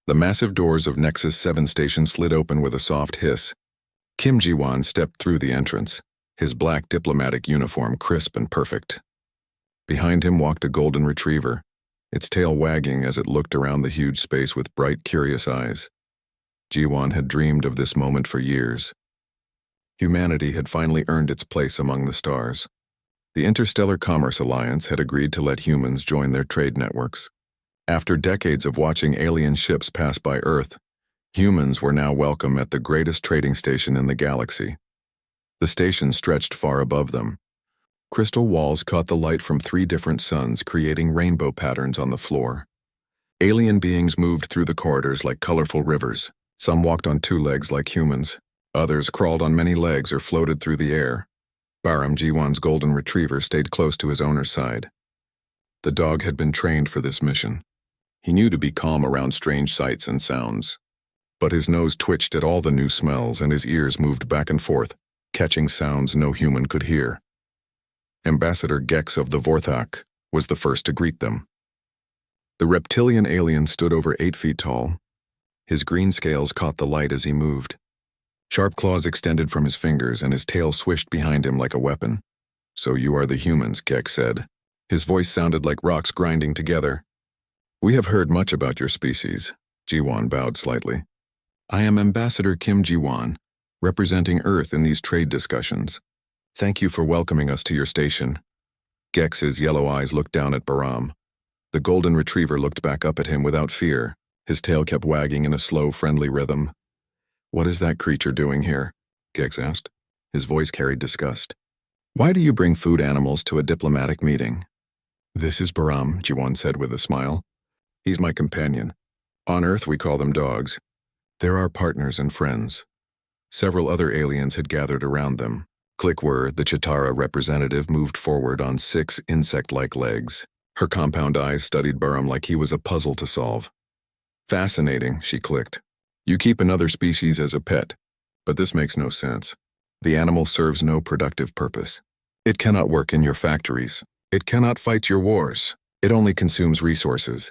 The massive doors of Nexus 7 station slid open with a soft hiss. Kim Ji-won stepped through the entrance, his black diplomatic uniform crisp and perfect. Behind him walked a golden retriever, its tail wagging as it looked around the huge space with bright, curious eyes. Ji-won had dreamed of this moment for years. Humanity had finally earned its place among the stars. The Interstellar Commerce Alliance had agreed to let humans join their trade networks. After decades of watching alien ships pass by Earth, humans were now welcome at the greatest trading station in the galaxy. The station stretched far above them. Crystal walls caught the light from 3 different suns, creating rainbow patterns on the floor. Alien beings moved through the corridors like colorful rivers. Some walked on 2 legs like humans. Others crawled on many legs or floated through the air. Baram, Ji-won's golden retriever, stayed close to his owner's side. The dog had been trained for this mission. He knew to be calm around strange sights and sounds. But his nose twitched at all the new smells and his ears moved back and forth, catching sounds no human could hear. Ambassador Gex of the Vorthak was the first to greet them. The reptilian alien stood over 8 feet tall. His green scales caught the light as he moved. Sharp claws extended from his fingers and his tail swished behind him like a weapon. "So you are the humans," Gex said. His voice sounded like rocks grinding together. "We have heard much about your species." Ji-won bowed slightly. "I am Ambassador Kim Ji-won, representing Earth in these trade discussions. Thank you for welcoming us to your station." Gex's yellow eyes looked down at Baram. The golden retriever looked back up at him without fear. His tail kept wagging in a slow, friendly rhythm. "What is that creature doing here?" Gex asked. His voice carried disgust. "Why do you bring food animals to a diplomatic meeting?" "This is Baram," Ji-won said with a smile. "He's my companion. On Earth we call them dogs. They're our partners and friends." Several other aliens had gathered around them. Click-Whir, the Chitara representative, moved forward on 6 insect-like legs. Her compound eyes studied Baram like he was a puzzle to solve. "Fascinating," she clicked. "You keep another species as a pet, but this makes no sense. The animal serves no productive purpose. It cannot work in your factories. It cannot fight your wars. It only consumes resources."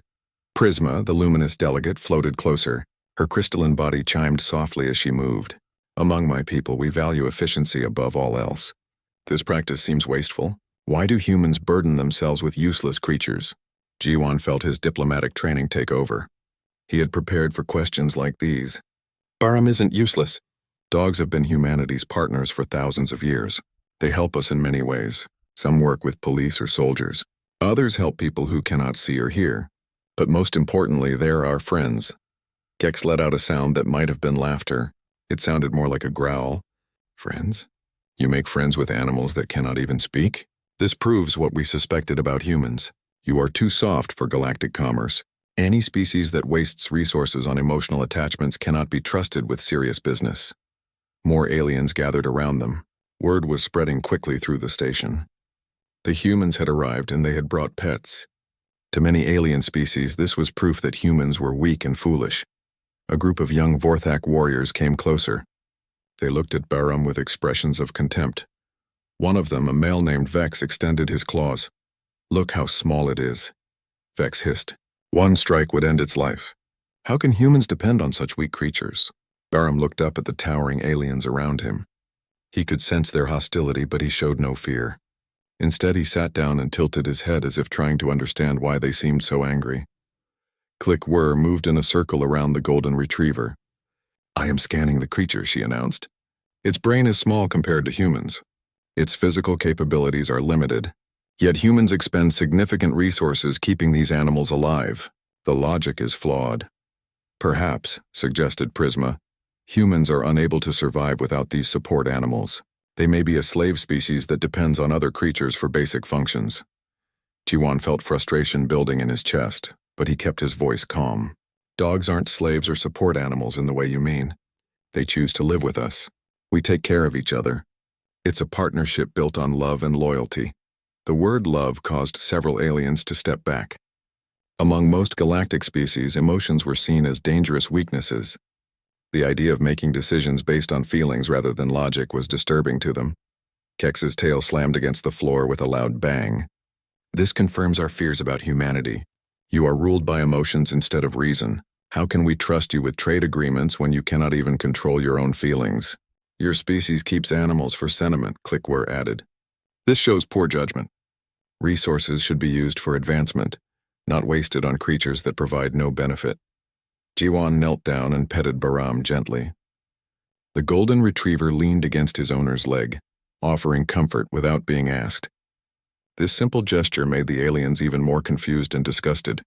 Prisma, the luminous delegate, floated closer. Her crystalline body chimed softly as she moved. "Among my people, we value efficiency above all else. This practice seems wasteful. Why do humans burden themselves with useless creatures?" Ji-won felt his diplomatic training take over. He had prepared for questions like these. "Baram isn't useless. Dogs have been humanity's partners for thousands of years. They help us in many ways. Some work with police or soldiers. Others help people who cannot see or hear. But most importantly, they're our friends." Gex let out a sound that might have been laughter. It sounded more like a growl. "Friends? You make friends with animals that cannot even speak? This proves what we suspected about humans. You are too soft for galactic commerce. Any species that wastes resources on emotional attachments cannot be trusted with serious business." More aliens gathered around them. Word was spreading quickly through the station. The humans had arrived and they had brought pets. To many alien species, this was proof that humans were weak and foolish. A group of young Vorthak warriors came closer. They looked at Baram with expressions of contempt. One of them, a male named Vex, extended his claws. "Look how small it is," Vex hissed. "One strike would end its life. How can humans depend on such weak creatures?" Baram looked up at the towering aliens around him. He could sense their hostility, but he showed no fear. Instead, he sat down and tilted his head as if trying to understand why they seemed so angry. Click-Whir moved in a circle around the golden retriever. "I am scanning the creature," she announced. "Its brain is small compared to humans. Its physical capabilities are limited. Yet humans expend significant resources keeping these animals alive. The logic is flawed." "Perhaps," suggested Prisma, "humans are unable to survive without these support animals. They may be a slave species that depends on other creatures for basic functions." Ji-won felt frustration building in his chest, but he kept his voice calm. "Dogs aren't slaves or support animals in the way you mean. They choose to live with us. We take care of each other. It's a partnership built on love and loyalty." The word love caused several aliens to step back. Among most galactic species, emotions were seen as dangerous weaknesses. The idea of making decisions based on feelings rather than logic was disturbing to them. Kex's tail slammed against the floor with a loud bang. "This confirms our fears about humanity. You are ruled by emotions instead of reason. How can we trust you with trade agreements when you cannot even control your own feelings? Your species keeps animals for sentiment, Clickware added. This shows poor judgment. Resources should be used for advancement, not wasted on creatures that provide no benefit. Jiwan knelt down and petted Baram gently. The golden retriever leaned against his owner's leg, offering comfort without being asked. This simple gesture made the aliens even more confused and disgusted.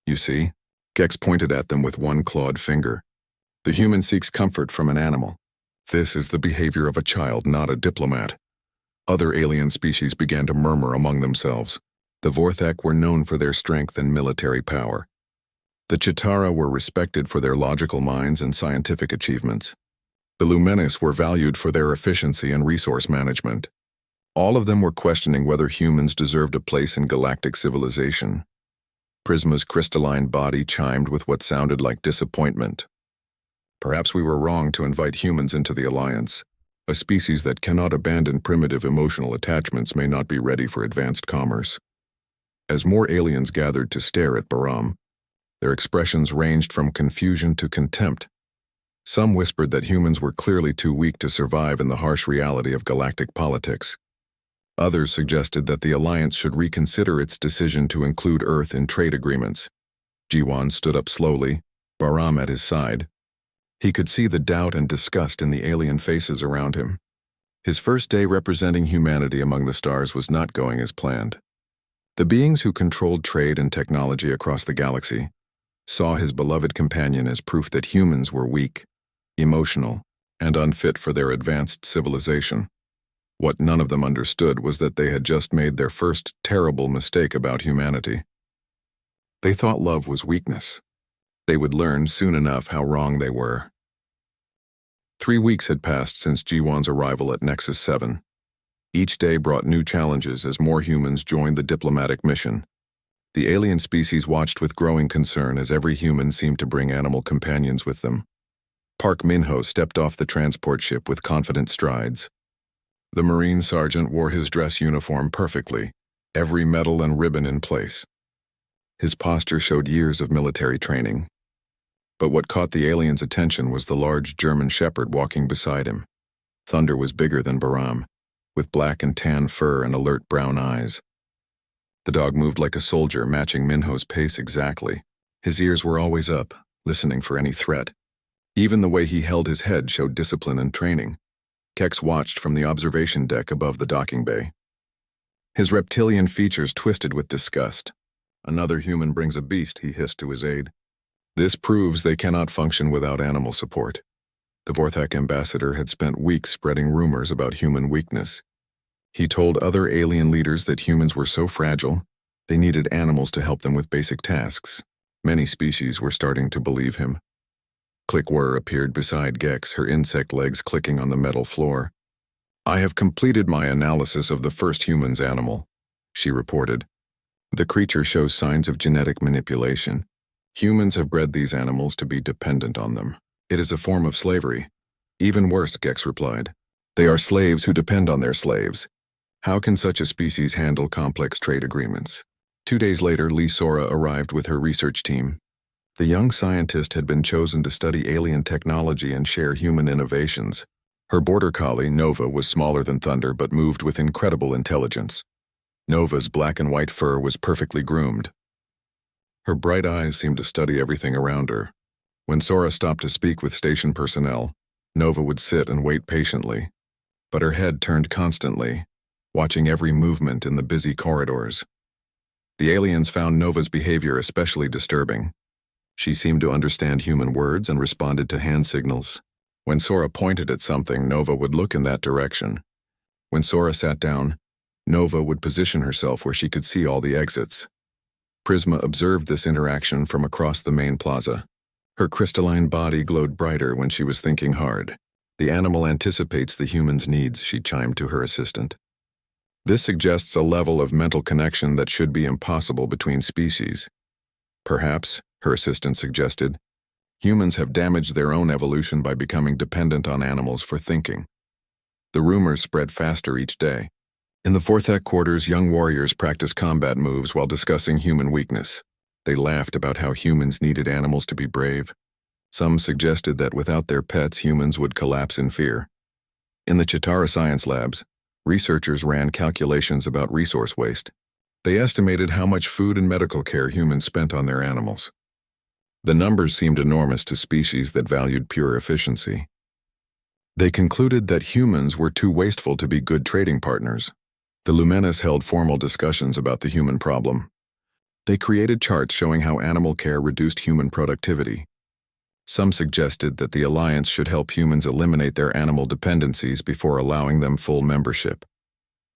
You see? Gex pointed at them with one clawed finger. The human seeks comfort from an animal. This is the behavior of a child, not a diplomat. Other alien species began to murmur among themselves. The Vorthak were known for their strength and military power. The Chitara were respected for their logical minds and scientific achievements. The Lumenis were valued for their efficiency and resource management. All of them were questioning whether humans deserved a place in galactic civilization. Prisma's crystalline body chimed with what sounded like disappointment. Perhaps we were wrong to invite humans into the alliance. A species that cannot abandon primitive emotional attachments may not be ready for advanced commerce. As more aliens gathered to stare at Baram, their expressions ranged from confusion to contempt. Some whispered that humans were clearly too weak to survive in the harsh reality of galactic politics. Others suggested that the alliance should reconsider its decision to include Earth in trade agreements. Jiwan stood up slowly, Baram at his side. He could see the doubt and disgust in the alien faces around him. His first day representing humanity among the stars was not going as planned. The beings who controlled trade and technology across the galaxy saw his beloved companion as proof that humans were weak, emotional, and unfit for their advanced civilization. What none of them understood was that they had just made their first terrible mistake about humanity. They thought love was weakness. They would learn soon enough how wrong they were. 3 weeks had passed since Jiwan's arrival at Nexus 7. Each day brought new challenges as more humans joined the diplomatic mission. The alien species watched with growing concern as every human seemed to bring animal companions with them. Park Minho stepped off the transport ship with confident strides. The Marine sergeant wore his dress uniform perfectly, every medal and ribbon in place. His posture showed years of military training. But what caught the alien's attention was the large German shepherd walking beside him. Thunder was bigger than Baram, with black and tan fur and alert brown eyes. The dog moved like a soldier, matching Minho's pace exactly. His ears were always up, listening for any threat. Even the way he held his head showed discipline and training. Kex watched from the observation deck above the docking bay. His reptilian features twisted with disgust. Another human brings a beast, he hissed to his aide. This proves they cannot function without animal support. The Vorthak ambassador had spent weeks spreading rumors about human weakness. He told other alien leaders that humans were so fragile, they needed animals to help them with basic tasks. Many species were starting to believe him. Clickware appeared beside Gex, her insect legs clicking on the metal floor. I have completed my analysis of the first human's animal, she reported. The creature shows signs of genetic manipulation. Humans have bred these animals to be dependent on them. It is a form of slavery. Even worse, Gex replied. They are slaves who depend on their slaves. How can such a species handle complex trade agreements? 2 days later, Lee Sora arrived with her research team. The young scientist had been chosen to study alien technology and share human innovations. Her border collie, Nova, was smaller than Thunder but moved with incredible intelligence. Nova's black and white fur was perfectly groomed. Her bright eyes seemed to study everything around her. When Sora stopped to speak with station personnel, Nova would sit and wait patiently, but her head turned constantly, watching every movement in the busy corridors. The aliens found Nova's behavior especially disturbing. She seemed to understand human words and responded to hand signals. When Sora pointed at something, Nova would look in that direction. When Sora sat down, Nova would position herself where she could see all the exits. Prisma observed this interaction from across the main plaza. Her crystalline body glowed brighter when she was thinking hard. The animal anticipates the human's needs, she chimed to her assistant. This suggests a level of mental connection that should be impossible between species. Perhaps, her assistant suggested, humans have damaged their own evolution by becoming dependent on animals for thinking. The rumors spread faster each day. In the Vorthak quarters, young warriors practiced combat moves while discussing human weakness. They laughed about how humans needed animals to be brave. Some suggested that without their pets, humans would collapse in fear. In the Chitara science labs, researchers ran calculations about resource waste. They estimated how much food and medical care humans spent on their animals. The numbers seemed enormous to species that valued pure efficiency. They concluded that humans were too wasteful to be good trading partners. The Lumenis held formal discussions about the human problem. They created charts showing how animal care reduced human productivity. Some suggested that the Alliance should help humans eliminate their animal dependencies before allowing them full membership.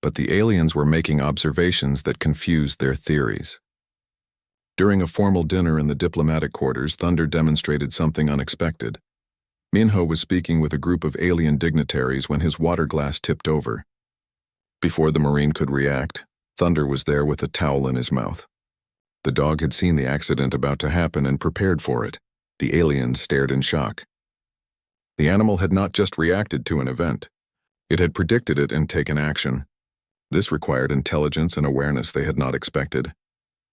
But the aliens were making observations that confused their theories. During a formal dinner in the diplomatic quarters, Thunder demonstrated something unexpected. Minho was speaking with a group of alien dignitaries when his water glass tipped over. Before the Marine could react, Thunder was there with a towel in his mouth. The dog had seen the accident about to happen and prepared for it. The aliens stared in shock. The animal had not just reacted to an event. It had predicted it and taken action. This required intelligence and awareness they had not expected.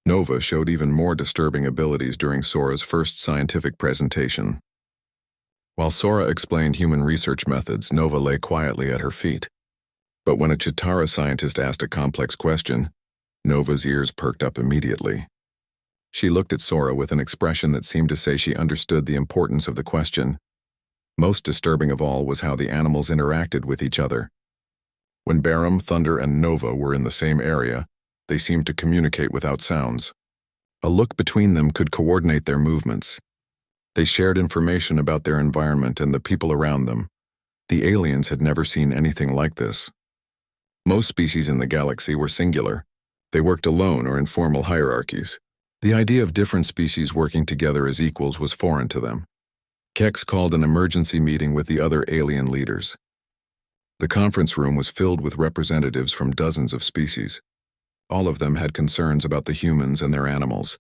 Nova showed even more disturbing abilities during Sora's first scientific presentation. While Sora explained human research methods, Nova lay quietly at her feet. But when a Chitara scientist asked a complex question, Nova's ears perked up immediately. She looked at Sora with an expression that seemed to say she understood the importance of the question. Most disturbing of all was how the animals interacted with each other. When Barum, Thunder, and Nova were in the same area, they seemed to communicate without sounds. A look between them could coordinate their movements. They shared information about their environment and the people around them. The aliens had never seen anything like this. Most species in the galaxy were singular. They worked alone or in formal hierarchies. The idea of different species working together as equals was foreign to them. Kex called an emergency meeting with the other alien leaders. The conference room was filled with representatives from dozens of species. All of them had concerns about the humans and their animals.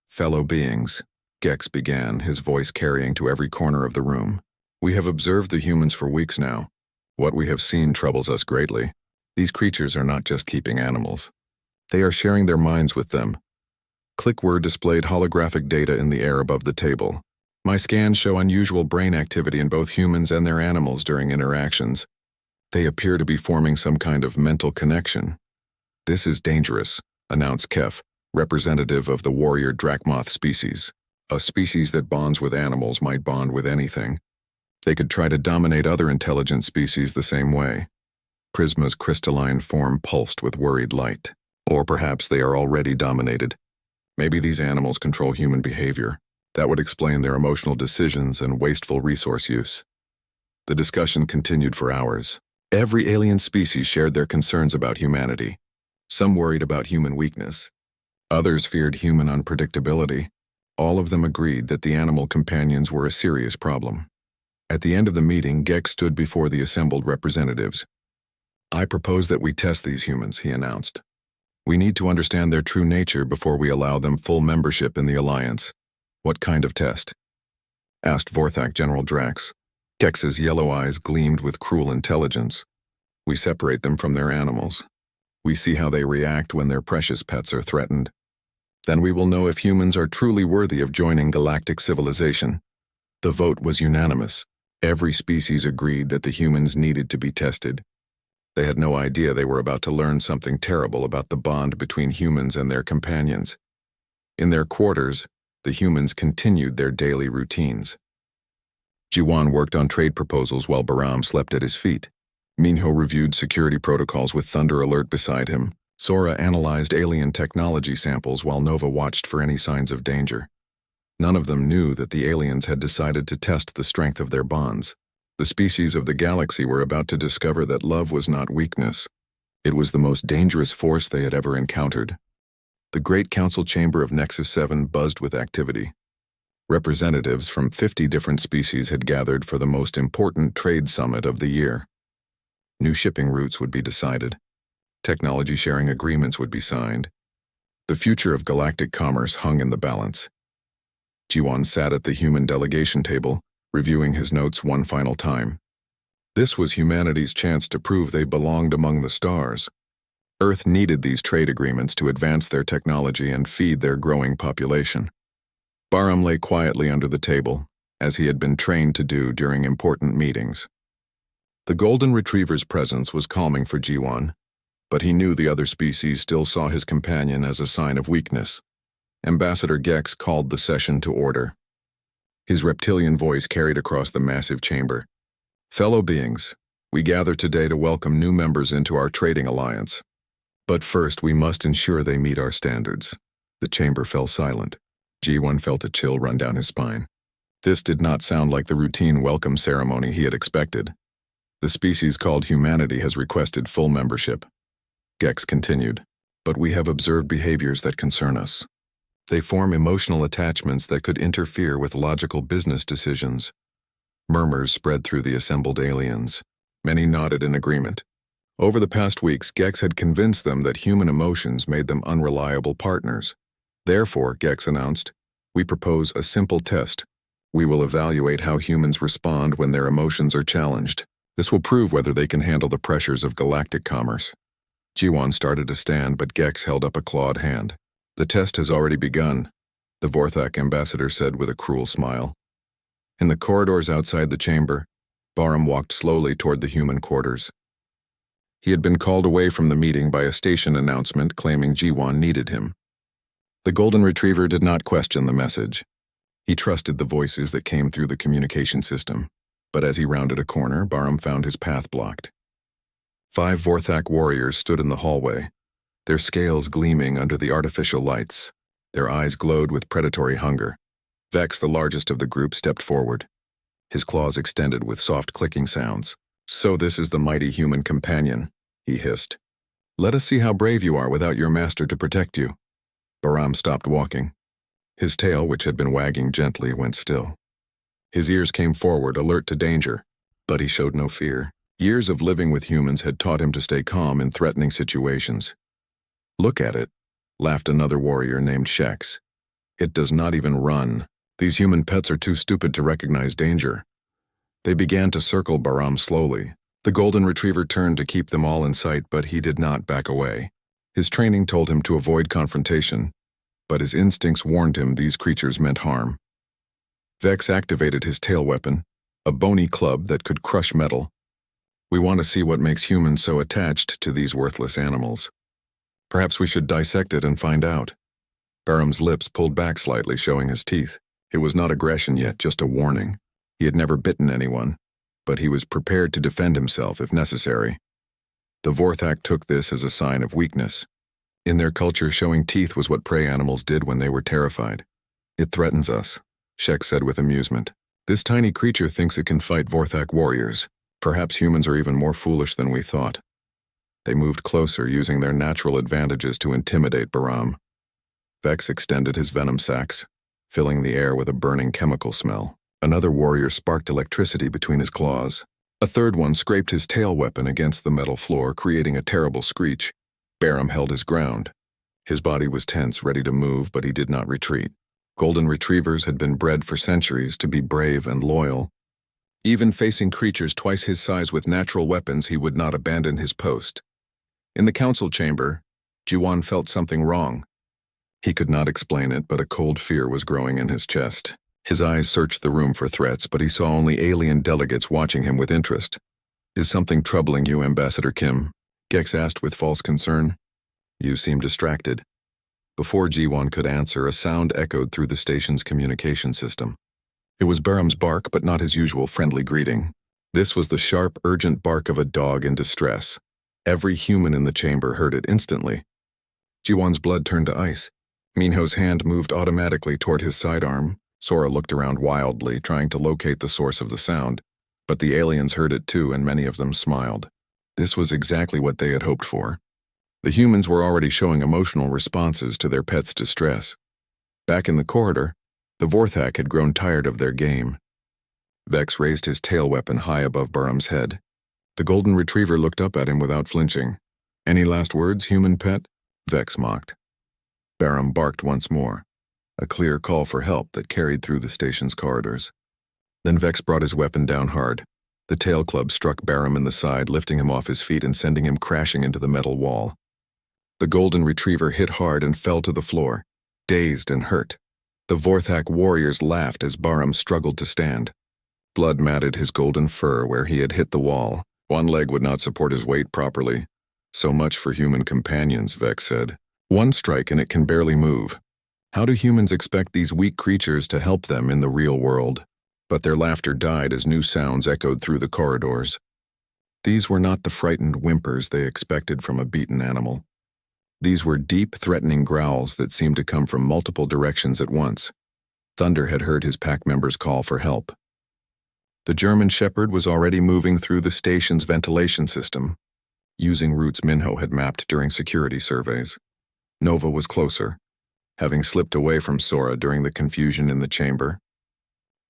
Fellow beings, Gex began, his voice carrying to every corner of the room. We have observed the humans for weeks now. What we have seen troubles us greatly. These creatures are not just keeping animals. They are sharing their minds with them. Clickword displayed holographic data in the air above the table. My scans show unusual brain activity in both humans and their animals during interactions. They appear to be forming some kind of mental connection. This is dangerous, announced Kef, representative of the warrior Drachmoth species. A species that bonds with animals might bond with anything. They could try to dominate other intelligent species the same way. Prisma's crystalline form pulsed with worried light. Or perhaps they are already dominated. Maybe these animals control human behavior. That would explain their emotional decisions and wasteful resource use. The discussion continued for hours. Every alien species shared their concerns about humanity. Some worried about human weakness. Others feared human unpredictability. All of them agreed that the animal companions were a serious problem. At the end of the meeting, Gex stood before the assembled representatives. I propose that we test these humans, he announced. We need to understand their true nature before we allow them full membership in the Alliance. What kind of test? Asked Vorthak General Drax. Gex's yellow eyes gleamed with cruel intelligence. We separate them from their animals. We see how they react when their precious pets are threatened. Then we will know if humans are truly worthy of joining galactic civilization. The vote was unanimous. Every species agreed that the humans needed to be tested. They had no idea they were about to learn something terrible about the bond between humans and their companions. In their quarters, the humans continued their daily routines. Jiwan worked on trade proposals while Baram slept at his feet. Minho reviewed security protocols with Thunder alert beside him. Sora analyzed alien technology samples while Nova watched for any signs of danger. None of them knew that the aliens had decided to test the strength of their bonds. The species of the galaxy were about to discover that love was not weakness. It was the most dangerous force they had ever encountered. The Great Council Chamber of Nexus 7 buzzed with activity. Representatives from 50 different species had gathered for the most important trade summit of the year. New shipping routes would be decided. Technology sharing agreements would be signed. The future of galactic commerce hung in the balance. Jiwan sat at the human delegation table, reviewing his notes one final time. This was humanity's chance to prove they belonged among the stars. Earth needed these trade agreements to advance their technology and feed their growing population. Bahram lay quietly under the table, as he had been trained to do during important meetings. The golden retriever's presence was calming for Jiwan, but he knew the other species still saw his companion as a sign of weakness. Ambassador Gex called the session to order. His reptilian voice carried across the massive chamber. Fellow beings, we gather today to welcome new members into our trading alliance. But first, we must ensure they meet our standards. The chamber fell silent. Jiwan felt a chill run down his spine. This did not sound like the routine welcome ceremony he had expected. The species called humanity has requested full membership. Gex continued, but we have observed behaviors that concern us. They form emotional attachments that could interfere with logical business decisions. Murmurs spread through the assembled aliens. Many nodded in agreement. Over the past weeks, Gex had convinced them that human emotions made them unreliable partners. Therefore, Gex announced, we propose a simple test. We will evaluate how humans respond when their emotions are challenged. This will prove whether they can handle the pressures of galactic commerce. Jiwan started to stand, but Gex held up a clawed hand. The test has already begun, the Vorthak ambassador said with a cruel smile. In the corridors outside the chamber, Bahram walked slowly toward the human quarters. He had been called away from the meeting by a station announcement claiming Jiwan needed him. The golden retriever did not question the message. He trusted the voices that came through the communication system, but as he rounded a corner, Bahram found his path blocked. 5 Vorthak warriors stood in the hallway, their scales gleaming under the artificial lights. Their eyes glowed with predatory hunger. Vex, the largest of the group, stepped forward. His claws extended with soft clicking sounds. So this is the mighty human companion, he hissed. Let us see how brave you are without your master to protect you. Bahram stopped walking. His tail, which had been wagging gently, went still. His ears came forward, alert to danger, but he showed no fear. Years of living with humans had taught him to stay calm in threatening situations. Look at it, laughed another warrior named Shex. It does not even run. These human pets are too stupid to recognize danger. They began to circle Bahram slowly. The golden retriever turned to keep them all in sight, but he did not back away. His training told him to avoid confrontation, but his instincts warned him these creatures meant harm. Vex activated his tail weapon, a bony club that could crush metal. We want to see what makes humans so attached to these worthless animals. Perhaps we should dissect it and find out. Bahram's lips pulled back slightly, showing his teeth. It was not aggression yet, just a warning. He had never bitten anyone, but he was prepared to defend himself if necessary. The Vorthak took this as a sign of weakness. In their culture, showing teeth was what prey animals did when they were terrified. It threatens us, Shek said with amusement. This tiny creature thinks it can fight Vorthak warriors. Perhaps humans are even more foolish than we thought. They moved closer, using their natural advantages to intimidate Bahram. Vex extended his venom sacs, filling the air with a burning chemical smell. Another warrior sparked electricity between his claws. A third one scraped his tail weapon against the metal floor, creating a terrible screech. Bahram held his ground. His body was tense, ready to move, but he did not retreat. Golden retrievers had been bred for centuries to be brave and loyal. Even facing creatures twice his size with natural weapons, he would not abandon his post. In the council chamber, Jiwan felt something wrong. He could not explain it, but a cold fear was growing in his chest. His eyes searched the room for threats, but he saw only alien delegates watching him with interest. Is something troubling you, Ambassador Kim? Gex asked with false concern. You seem distracted. Before Jiwan could answer, a sound echoed through the station's communication system. It was Bahram's bark, but not his usual friendly greeting. This was the sharp, urgent bark of a dog in distress. Every human in the chamber heard it instantly. Jiwan's blood turned to ice. Minho's hand moved automatically toward his sidearm. Sora looked around wildly, trying to locate the source of the sound, but the aliens heard it too, and many of them smiled. This was exactly what they had hoped for. The humans were already showing emotional responses to their pets' distress. Back in the corridor, the Vorthak had grown tired of their game. Vex raised his tail weapon high above Bahram's head. The golden retriever looked up at him without flinching. Any last words, human pet? Vex mocked. Bahram barked once more, a clear call for help that carried through the station's corridors. Then Vex brought his weapon down hard. The tail club struck Bahram in the side, lifting him off his feet and sending him crashing into the metal wall. The golden retriever hit hard and fell to the floor, dazed and hurt. The Vorthak warriors laughed as Baram struggled to stand. Blood matted his golden fur where he had hit the wall. One leg would not support his weight properly. So much for human companions, Vex said. One strike and it can barely move. How do humans expect these weak creatures to help them in the real world? But their laughter died as new sounds echoed through the corridors. These were not the frightened whimpers they expected from a beaten animal. These were deep, threatening growls that seemed to come from multiple directions at once. Thunder had heard his pack members call for help. The German Shepherd was already moving through the station's ventilation system, using routes Minho had mapped during security surveys. Nova was closer, having slipped away from Sora during the confusion in the chamber.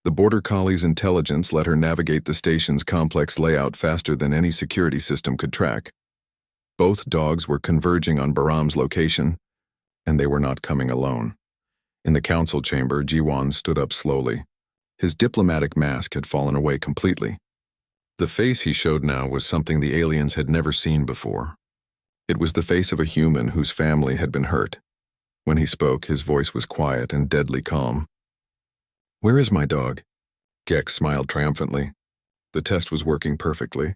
The Border Collie's intelligence let her navigate the station's complex layout faster than any security system could track. Both dogs were converging on Baram's location, and they were not coming alone. In the council chamber, Jiwan stood up slowly. His diplomatic mask had fallen away completely. The face he showed now was something the aliens had never seen before. It was the face of a human whose family had been hurt. When he spoke, his voice was quiet and deadly calm. "Where is my dog?" Gex smiled triumphantly. The test was working perfectly.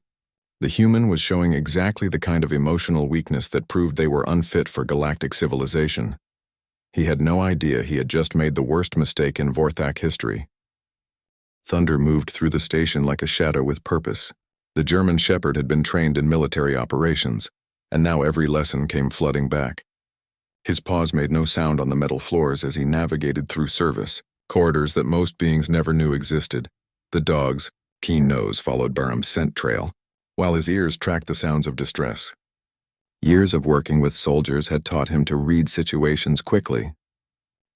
The human was showing exactly the kind of emotional weakness that proved they were unfit for galactic civilization. He had no idea he had just made the worst mistake in Vorthak history. Thunder moved through the station like a shadow with purpose. The German Shepherd had been trained in military operations, and now every lesson came flooding back. His paws made no sound on the metal floors as he navigated through service, corridors that most beings never knew existed. The dog's keen nose followed Baram's scent trail, while his ears tracked the sounds of distress. Years of working with soldiers had taught him to read situations quickly.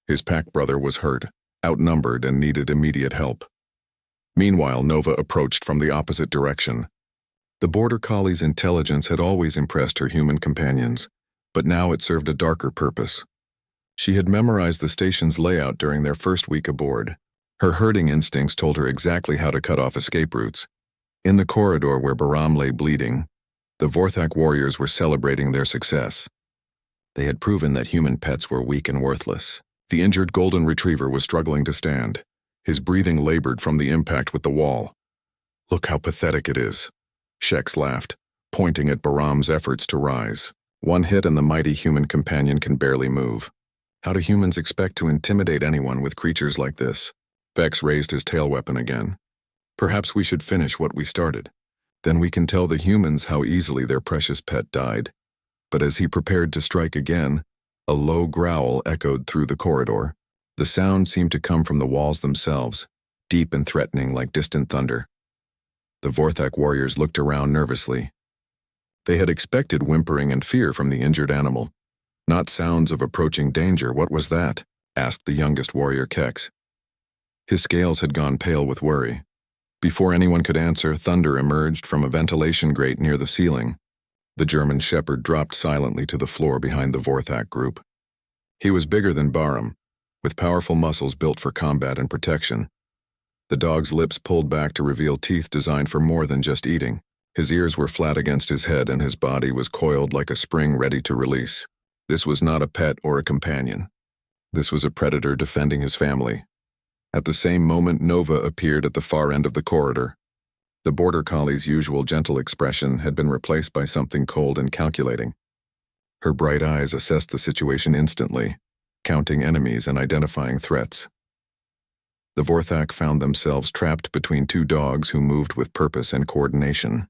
His pack brother was hurt, outnumbered, and needed immediate help. Meanwhile, Nova approached from the opposite direction. The Border Collie's intelligence had always impressed her human companions, but now it served a darker purpose. She had memorized the station's layout during their first week aboard. Her herding instincts told her exactly how to cut off escape routes. In the corridor where Baram lay bleeding, the Vorthak warriors were celebrating their success. They had proven that human pets were weak and worthless. The injured golden retriever was struggling to stand. His breathing labored from the impact with the wall. "Look how pathetic it is," Shex laughed, pointing at Baram's efforts to rise. One hit and the mighty human companion can barely move. How do humans expect to intimidate anyone with creatures like this? Vex raised his tail weapon again. "Perhaps we should finish what we started. Then we can tell the humans how easily their precious pet died." But as he prepared to strike again, a low growl echoed through the corridor. The sound seemed to come from the walls themselves, deep and threatening like distant thunder. The Vorthak warriors looked around nervously. They had expected whimpering and fear from the injured animal. Not sounds of approaching danger. "What was that?" asked the youngest warrior, Kex. His scales had gone pale with worry. Before anyone could answer, thunder emerged from a ventilation grate near the ceiling. The German Shepherd dropped silently to the floor behind the Vorthak group. He was bigger than Baram, with powerful muscles built for combat and protection. The dog's lips pulled back to reveal teeth designed for more than just eating. His ears were flat against his head and his body was coiled like a spring ready to release. This was not a pet or a companion. This was a predator defending his family. At the same moment, Nova appeared at the far end of the corridor. The Border Collie's usual gentle expression had been replaced by something cold and calculating. Her bright eyes assessed the situation instantly, counting enemies and identifying threats. The Vorthak found themselves trapped between two dogs who moved with purpose and coordination.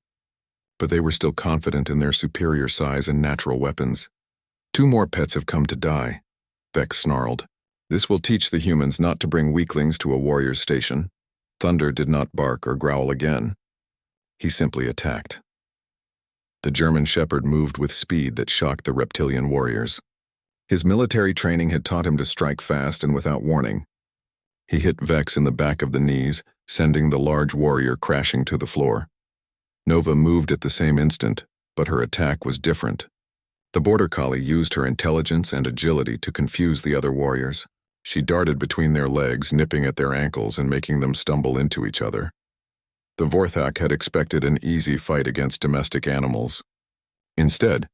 But they were still confident in their superior size and natural weapons. "Two more pets have come to die," Vex snarled. "This will teach the humans not to bring weaklings to a warrior's station." Thunder did not bark or growl again. He simply attacked. The German Shepherd moved with speed that shocked the reptilian warriors. His military training had taught him to strike fast and without warning. He hit Vex in the back of the knees, sending the large warrior crashing to the floor. Nova moved at the same instant, but her attack was different. The Border Collie used her intelligence and agility to confuse the other warriors. She darted between their legs, nipping at their ankles and making them stumble into each other. The Vorthak had expected an easy fight against domestic animals. Instead,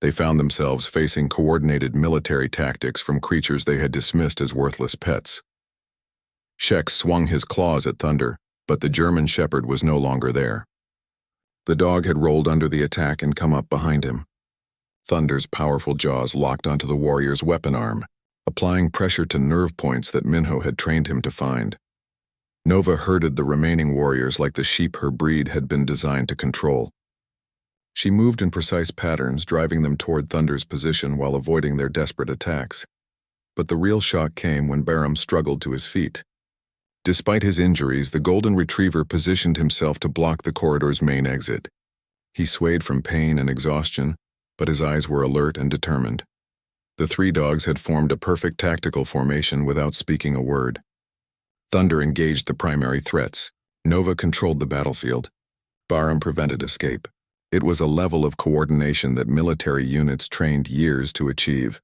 They found themselves facing coordinated military tactics from creatures they had dismissed as worthless pets. Shex swung his claws at Thunder, but the German shepherd was no longer there. The dog had rolled under the attack and come up behind him. Thunder's powerful jaws locked onto the warrior's weapon arm, applying pressure to nerve points that Minho had trained him to find. Nova herded the remaining warriors like the sheep her breed had been designed to control. She moved in precise patterns, driving them toward Thunder's position while avoiding their desperate attacks. But the real shock came when Barham struggled to his feet. Despite his injuries, the golden retriever positioned himself to block the corridor's main exit. He swayed from pain and exhaustion, but his eyes were alert and determined. The three dogs had formed a perfect tactical formation without speaking a word. Thunder engaged the primary threats. Nova controlled the battlefield. Barham prevented escape. It was a level of coordination that military units trained years to achieve.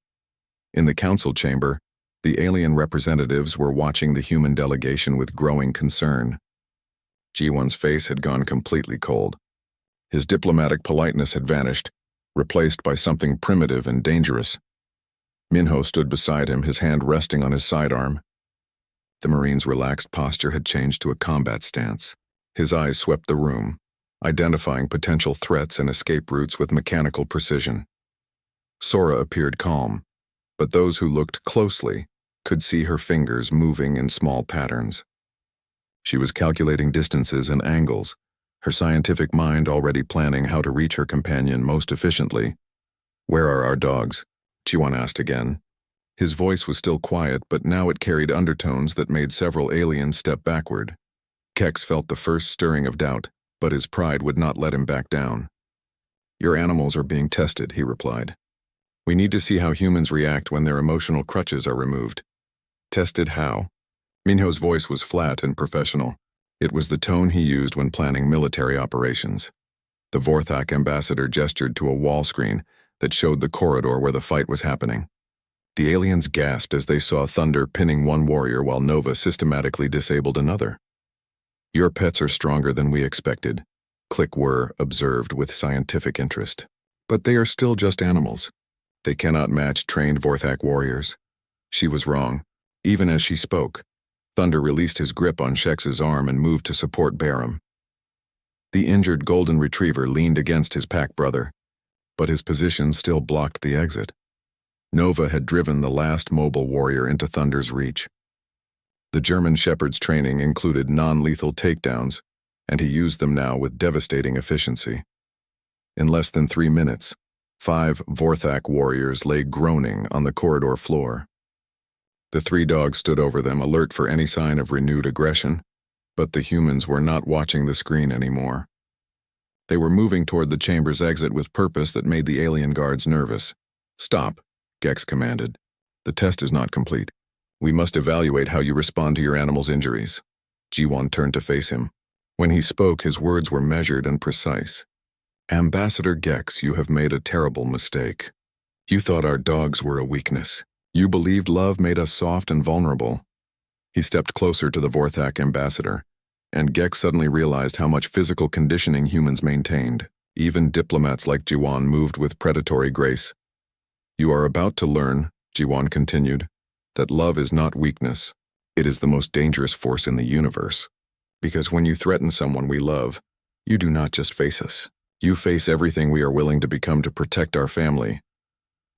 In the council chamber, the alien representatives were watching the human delegation with growing concern. G1's face had gone completely cold. His diplomatic politeness had vanished, replaced by something primitive and dangerous. Minho stood beside him, his hand resting on his sidearm. The Marine's relaxed posture had changed to a combat stance. His eyes swept the room, identifying potential threats and escape routes with mechanical precision. Sora appeared calm, but those who looked closely could see her fingers moving in small patterns. She was calculating distances and angles, her scientific mind already planning how to reach her companion most efficiently. "Where are our dogs?" G1 asked again. His voice was still quiet, but now it carried undertones that made several aliens step backward. Kex felt the first stirring of doubt, but his pride would not let him back down. "Your animals are being tested," he replied. "We need to see how humans react when their emotional crutches are removed." "Tested how?" Minho's voice was flat and professional. It was the tone he used when planning military operations. The Vorthak ambassador gestured to a wall screen that showed the corridor where the fight was happening. The aliens gasped as they saw Thunder pinning one warrior while Nova systematically disabled another. "Your pets are stronger than we expected," Click-Whir observed with scientific interest. "But they are still just animals. They cannot match trained Vorthak warriors." She was wrong. Even as she spoke, Thunder released his grip on Shex's arm and moved to support Barham. The injured golden retriever leaned against his pack brother, but his position still blocked the exit. Nova had driven the last mobile warrior into Thunder's reach. The German shepherd's training included non-lethal takedowns, and he used them now with devastating efficiency. In less than 3 minutes, 5 Vorthak warriors lay groaning on the corridor floor. The 3 dogs stood over them, alert for any sign of renewed aggression, but the humans were not watching the screen anymore. They were moving toward the chamber's exit with purpose that made the alien guards nervous. "Stop," Gex commanded. "The test is not complete. We must evaluate how you respond to your animal's injuries." G1 turned to face him. When he spoke, his words were measured and precise. "Ambassador Gex, you have made a terrible mistake. You thought our dogs were a weakness. You believed love made us soft and vulnerable." He stepped closer to the Vorthak ambassador, and Gex suddenly realized how much physical conditioning humans maintained. Even diplomats like G1 moved with predatory grace. "You are about to learn," G1 continued, "that love is not weakness. It is the most dangerous force in the universe. Because when you threaten someone we love, you do not just face us. You face everything we are willing to become to protect our family."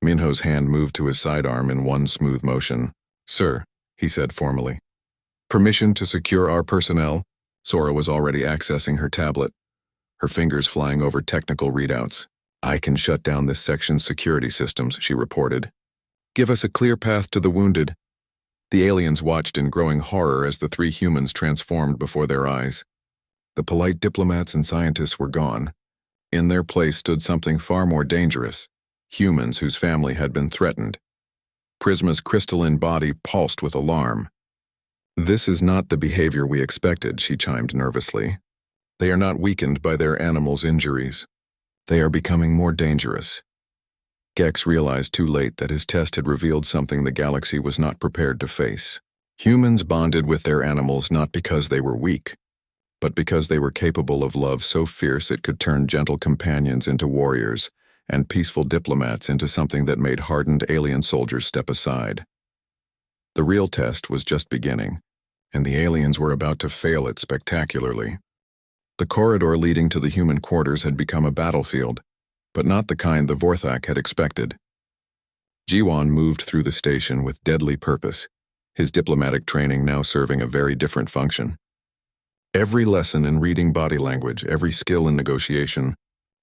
Minho's hand moved to his sidearm in one smooth motion. "Sir," he said formally. "Permission to secure our personnel?" Sora was already accessing her tablet, her fingers flying over technical readouts. "I can shut down this section's security systems," she reported. "Give us a clear path to the wounded." The aliens watched in growing horror as the 3 humans transformed before their eyes. The polite diplomats and scientists were gone. In their place stood something far more dangerous. Humans whose family had been threatened. Prisma's crystalline body pulsed with alarm. "This is not the behavior we expected," she chimed nervously. "They are not weakened by their animals' injuries. They are becoming more dangerous." Gex realized too late that his test had revealed something the galaxy was not prepared to face. Humans bonded with their animals not because they were weak, but because they were capable of love so fierce it could turn gentle companions into warriors and peaceful diplomats into something that made hardened alien soldiers step aside. The real test was just beginning, and the aliens were about to fail it spectacularly. The corridor leading to the human quarters had become a battlefield, but not the kind the Vorthak had expected. Jiwan moved through the station with deadly purpose, his diplomatic training now serving a very different function. Every lesson in reading body language, every skill in negotiation,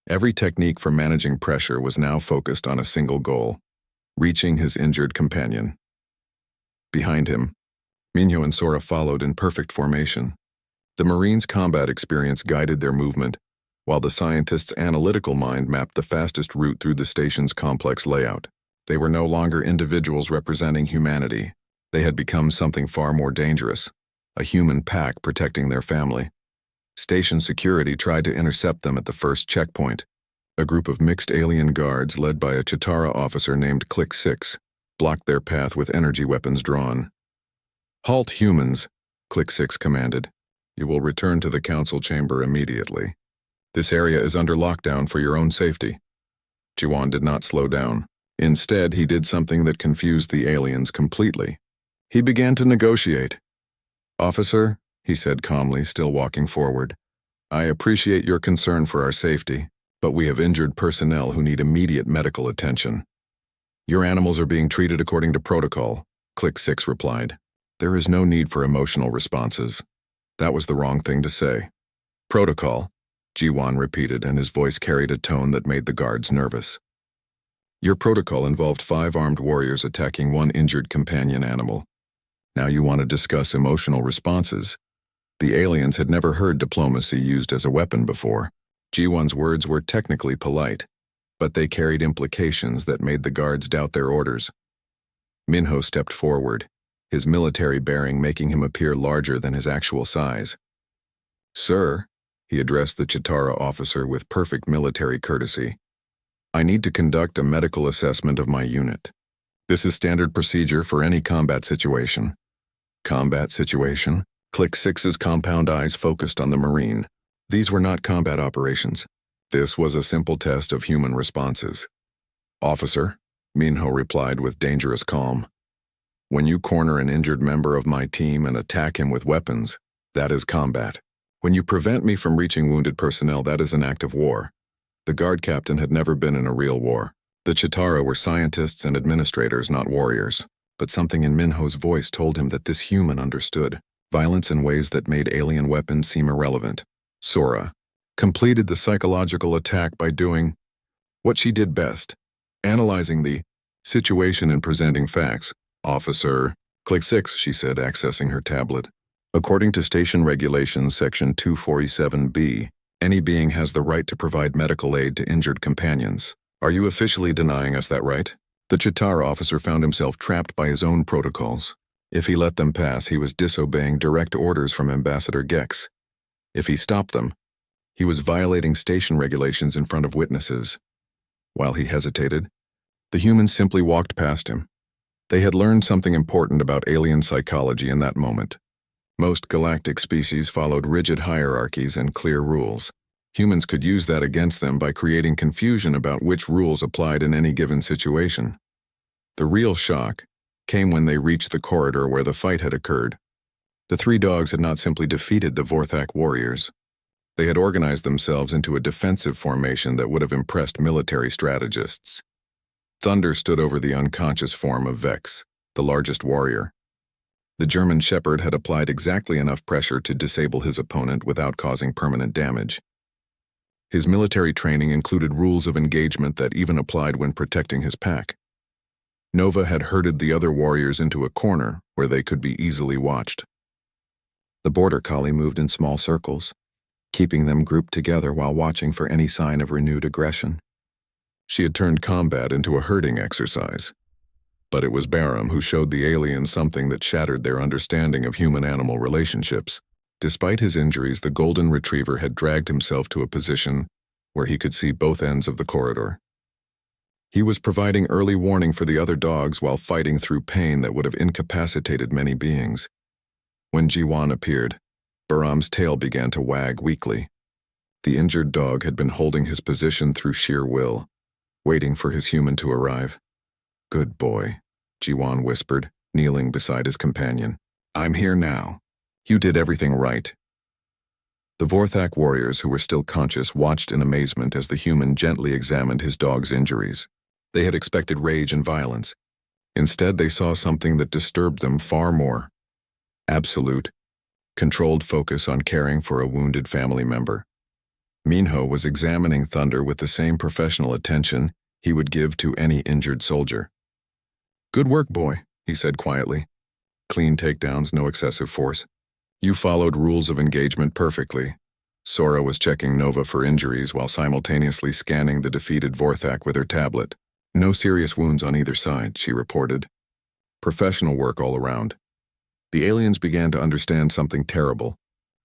every technique for managing pressure was now focused on a single goal: reaching his injured companion. Behind him, Minho and Sora followed in perfect formation. The Marines' combat experience guided their movement, while the scientist's analytical mind mapped the fastest route through the station's complex layout. They were no longer individuals representing humanity. They had become something far more dangerous, a human pack protecting their family. Station security tried to intercept them at the first checkpoint. A group of mixed alien guards led by a Chitara officer named Click 6 blocked their path with energy weapons drawn. "Halt, humans," Click 6 commanded. "You will return to the council chamber immediately. This area is under lockdown for your own safety." Jiwan did not slow down. Instead, he did something that confused the aliens completely. He began to negotiate. "Officer," he said calmly, still walking forward, "I appreciate your concern for our safety, but we have injured personnel who need immediate medical attention." "Your animals are being treated according to protocol," Click 6 replied. "There is no need for emotional responses." That was the wrong thing to say. "Protocol," Jiwan repeated, and his voice carried a tone that made the guards nervous. "Your protocol involved 5 armed warriors attacking 1 injured companion animal. Now you want to discuss emotional responses." The aliens had never heard diplomacy used as a weapon before. Jiwan's words were technically polite, but they carried implications that made the guards doubt their orders. Minho stepped forward, his military bearing making him appear larger than his actual size. "Sir," he addressed the Chitara officer with perfect military courtesy, "I need to conduct a medical assessment of my unit. This is standard procedure for any combat situation." Combat situation? Click 6's compound eyes focused on the Marine. These were not combat operations. This was a simple test of human responses. "Officer," Minho replied with dangerous calm, "when you corner an injured member of my team and attack him with weapons, that is combat. When you prevent me from reaching wounded personnel, that is an act of war." The guard captain had never been in a real war. The Chitara were scientists and administrators, not warriors. But something in Minho's voice told him that this human understood violence in ways that made alien weapons seem irrelevant. Sora completed the psychological attack by doing what she did best: analyzing the situation and presenting facts. "Officer," Click 6, she said, accessing her tablet. "According to Station Regulations Section 247B, any being has the right to provide medical aid to injured companions. Are you officially denying us that right?" The Chitara officer found himself trapped by his own protocols. If he let them pass, he was disobeying direct orders from Ambassador Gex. If he stopped them, he was violating station regulations in front of witnesses. While he hesitated, the humans simply walked past him. They had learned something important about alien psychology in that moment. Most galactic species followed rigid hierarchies and clear rules. Humans could use that against them by creating confusion about which rules applied in any given situation. The real shock came when they reached the corridor where the fight had occurred. The 3 dogs had not simply defeated the Vorthak warriors. They had organized themselves into a defensive formation that would have impressed military strategists. Thunder stood over the unconscious form of Vex, the largest warrior. The German Shepherd had applied exactly enough pressure to disable his opponent without causing permanent damage. His military training included rules of engagement that even applied when protecting his pack. Nova had herded the other warriors into a corner where they could be easily watched. The border collie moved in small circles, keeping them grouped together while watching for any sign of renewed aggression. She had turned combat into a herding exercise. But it was Barum who showed the aliens something that shattered their understanding of human-animal relationships. Despite his injuries, the golden retriever had dragged himself to a position where he could see both ends of the corridor. He was providing early warning for the other dogs while fighting through pain that would have incapacitated many beings. When Jiwan appeared, Barum's tail began to wag weakly. The injured dog had been holding his position through sheer will, waiting for his human to arrive. "Good boy," Jiwan whispered, kneeling beside his companion. "I'm here now. You did everything right." The Vorthak warriors, who were still conscious, watched in amazement as the human gently examined his dog's injuries. They had expected rage and violence. Instead, they saw something that disturbed them far more. Absolute, controlled focus on caring for a wounded family member. Minho was examining Thunder with the same professional attention he would give to any injured soldier. "Good work, boy," he said quietly. "Clean takedowns, no excessive force. You followed rules of engagement perfectly." Sora was checking Nova for injuries while simultaneously scanning the defeated Vorthak with her tablet. "No serious wounds on either side," she reported. "Professional work all around." The aliens began to understand something terrible.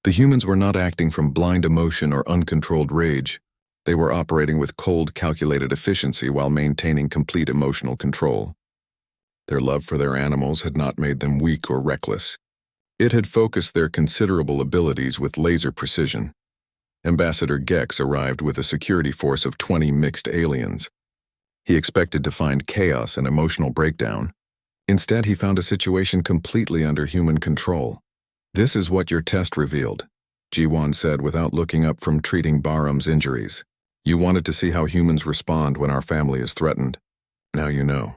The humans were not acting from blind emotion or uncontrolled rage. They were operating with cold, calculated efficiency while maintaining complete emotional control. Their love for their animals had not made them weak or reckless. It had focused their considerable abilities with laser precision. Ambassador Gex arrived with a security force of 20 mixed aliens. He expected to find chaos and emotional breakdown. Instead, he found a situation completely under human control. "This is what your test revealed," Jiwan said without looking up from treating Baram's injuries. "You wanted to see how humans respond when our family is threatened. Now you know."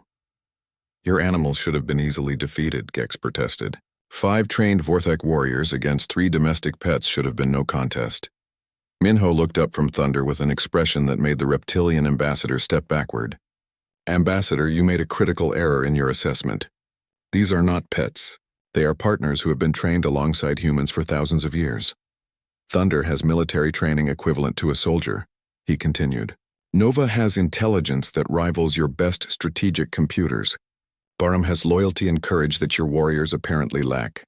"Your animals should have been easily defeated," Gex protested. 5 trained Vorthak warriors against 3 domestic pets should have been no contest. Minho looked up from Thunder with an expression that made the reptilian ambassador step backward. "Ambassador, you made a critical error in your assessment. These are not pets. They are partners who have been trained alongside humans for thousands of years. Thunder has military training equivalent to a soldier," he continued. "Nova has intelligence that rivals your best strategic computers. Baram has loyalty and courage that your warriors apparently lack."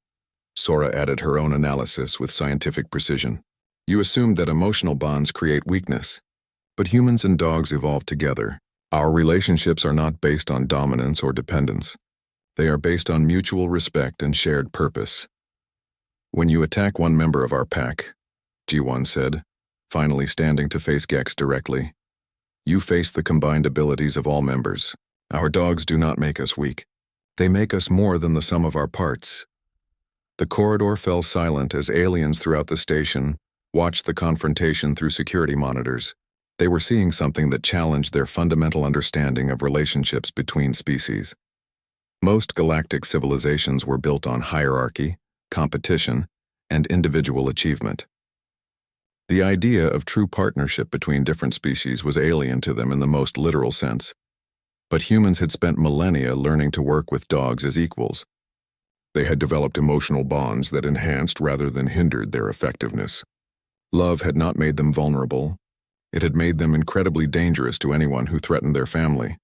Sora added her own analysis with scientific precision. "You assumed that emotional bonds create weakness. But humans and dogs evolve together. Our relationships are not based on dominance or dependence. They are based on mutual respect and shared purpose. When you attack one member of our pack," Jiwan said, finally standing to face Gex directly, "you face the combined abilities of all members. Our dogs do not make us weak. They make us more than the sum of our parts." The corridor fell silent as aliens throughout the station watched the confrontation through security monitors. They were seeing something that challenged their fundamental understanding of relationships between species. Most galactic civilizations were built on hierarchy, competition, and individual achievement. The idea of true partnership between different species was alien to them in the most literal sense. But humans had spent millennia learning to work with dogs as equals. They had developed emotional bonds that enhanced rather than hindered their effectiveness. Love had not made them vulnerable. It had made them incredibly dangerous to anyone who threatened their family.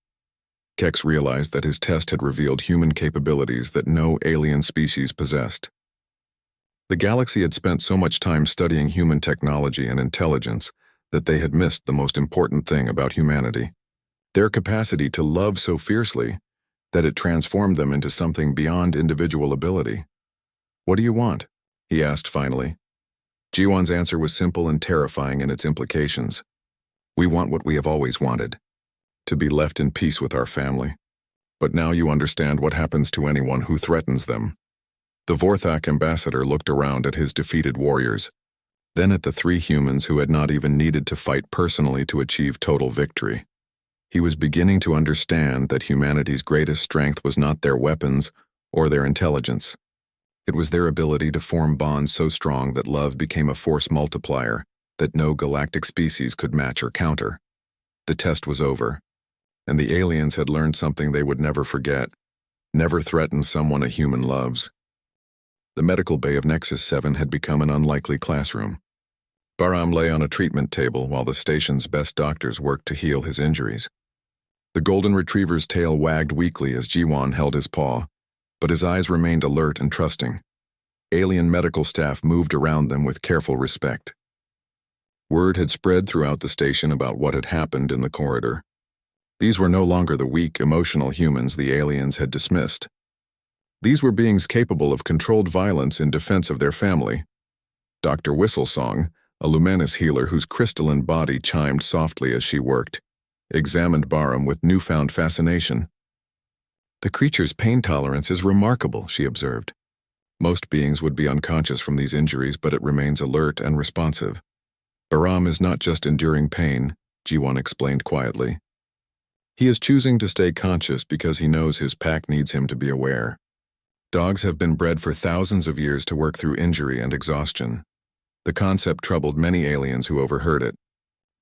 Gex realized that his test had revealed human capabilities that no alien species possessed. The galaxy had spent so much time studying human technology and intelligence that they had missed the most important thing about humanity: their capacity to love so fiercely that it transformed them into something beyond individual ability. "What do you want?" he asked finally. Jiwan's answer was simple and terrifying in its implications. "We want what we have always wanted, to be left in peace with our family. But now you understand what happens to anyone who threatens them." The Vorthak ambassador looked around at his defeated warriors, then at the 3 humans who had not even needed to fight personally to achieve total victory. He was beginning to understand that humanity's greatest strength was not their weapons or their intelligence. It was their ability to form bonds so strong that love became a force multiplier that no galactic species could match or counter. The test was over, and the aliens had learned something they would never forget: never threaten someone a human loves. The medical bay of Nexus 7 had become an unlikely classroom. Baram lay on a treatment table while the station's best doctors worked to heal his injuries. The golden retriever's tail wagged weakly as Jiwan held his paw, but his eyes remained alert and trusting. Alien medical staff moved around them with careful respect. Word had spread throughout the station about what had happened in the corridor. These were no longer the weak, emotional humans the aliens had dismissed. These were beings capable of controlled violence in defense of their family. Dr. Whistlesong, a luminous healer whose crystalline body chimed softly as she worked, examined Barham with newfound fascination. The creature's pain tolerance is remarkable, she observed. Most beings would be unconscious from these injuries, but it remains alert and responsive. Bahram is not just enduring pain, Jiwon explained quietly. He is choosing to stay conscious because he knows his pack needs him to be aware. Dogs have been bred for thousands of years to work through injury and exhaustion. The concept troubled many aliens who overheard it.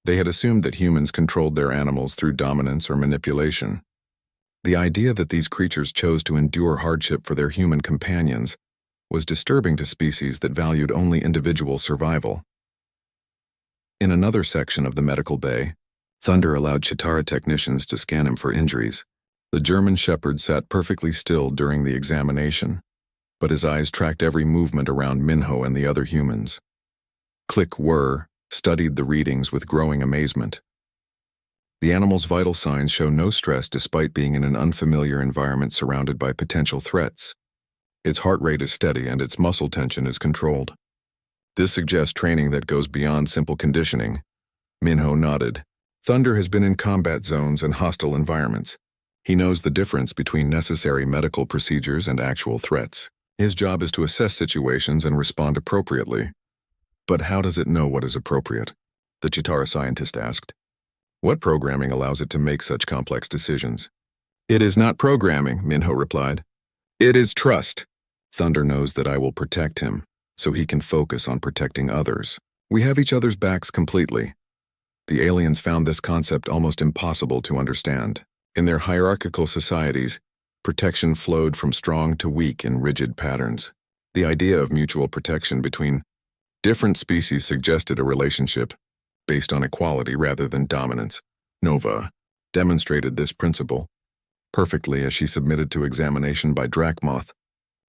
They had assumed that humans controlled their animals through dominance or manipulation. The idea that these creatures chose to endure hardship for their human companions was disturbing to species that valued only individual survival. In another section of the medical bay, Thunder allowed Chitara technicians to scan him for injuries. The German shepherd sat perfectly still during the examination, but his eyes tracked every movement around Minho and the other humans. Click Whir studied the readings with growing amazement. The animal's vital signs show no stress despite being in an unfamiliar environment surrounded by potential threats. Its heart rate is steady and its muscle tension is controlled. This suggests training that goes beyond simple conditioning. Minho nodded. Thunder has been in combat zones and hostile environments. He knows the difference between necessary medical procedures and actual threats. His job is to assess situations and respond appropriately. But how does it know what is appropriate? The Chitara scientist asked. What programming allows it to make such complex decisions? It is not programming, Minho replied. It is trust. Thunder knows that I will protect him, so he can focus on protecting others. We have each other's backs completely. The aliens found this concept almost impossible to understand. In their hierarchical societies, protection flowed from strong to weak in rigid patterns. The idea of mutual protection between different species suggested a relationship based on equality rather than dominance. Nova demonstrated this principle perfectly as she submitted to examination by Drachmoth,